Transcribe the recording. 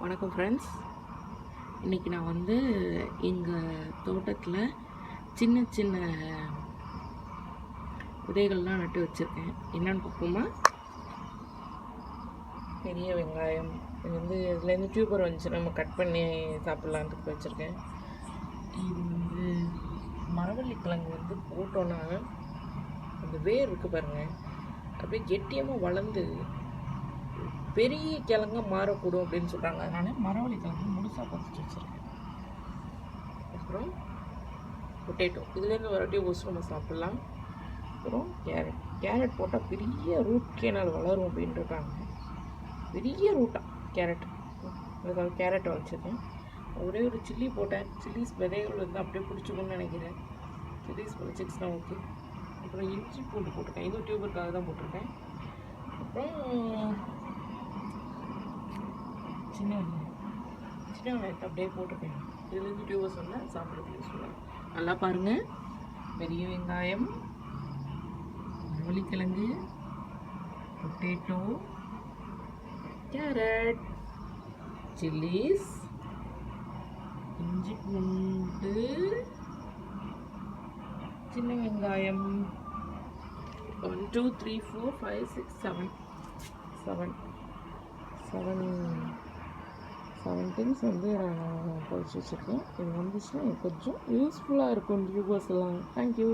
வணக்கம் ஃப்ரெண்ட்ஸ். இன்றைக்கி நான் வந்து எங்கள் தோட்டத்தில் சின்ன சின்ன விதைகள்லாம் நட்டு வச்சுருக்கேன். என்னென்னு பார்ப்போமா? பெரிய வெங்காயம், இது வந்து இதுலேருந்து டியூபர் வந்துச்சு, நம்ம கட் பண்ணி சாப்பிட்லான்ட்டு வச்சுருக்கேன். இது வந்து மரவள்ளி கிழங்கு வந்து போட்டோன்னா அந்த வேர் இருக்குது பாருங்கள், அப்படியே கெட்டியமாக வளர்ந்து பெரிய கிழங்காக மாறக்கூடும் அப்படின்னு சொல்கிறாங்க. அதனால் மரவள்ளி கிழங்கு முழுசாக பறிச்சு வச்சுருக்கேன். அப்புறம் பொட்டேட்டோ, இதுலேருந்து வரட்டி ஒசு நம்ம சாப்பிட்லாம். அப்புறம் கேரட் போட்டால் பெரிய ரூட் கேனால் வளரும் அப்படின்ட்டுருக்காங்க. பெரிய ரூட்டாக கேரட், அதுக்காக கேரட் வச்சுருக்கேன். ஒரே ஒரு சில்லி போட்டேன். சில்லிஸ் விதைகள் வந்து அப்படியே பிடிச்சிக்கணும்னு நினைக்கிறேன். சில்லிஸ் பிடிச்சிச்சுன்னா ஓகே. அப்புறம் இஞ்சி பூண்டு போட்டிருக்கேன். இது டியூபருக்காக தான் போட்டிருக்கேன். அப்புறம் சின்ன வெங்காயத்தை அப்படியே போட்டுருக்கேன். இதுலேருந்து டியூபர் சொன்னால் சாப்பிட்றதுக்கு சொல்லலாம். நல்லா பாருங்கள், பெரிய வெங்காயம், மரவள்ளிக்கிழங்கு, பொட்டேட்டோ, கேரட், சில்லிஸ், இஞ்சி பூண்டு, சின்ன வெங்காயம், 1 2 3 4 5 6 7 திங்ஸ் வந்து நான் பறிச்சு வச்சுருக்கேன். இது வந்துச்சுன்னா எனக்கு கொஞ்சம் யூஸ்ஃபுல்லாக இருக்கும் டியூபர்ஸ் எல்லாம். தேங்க்யூ.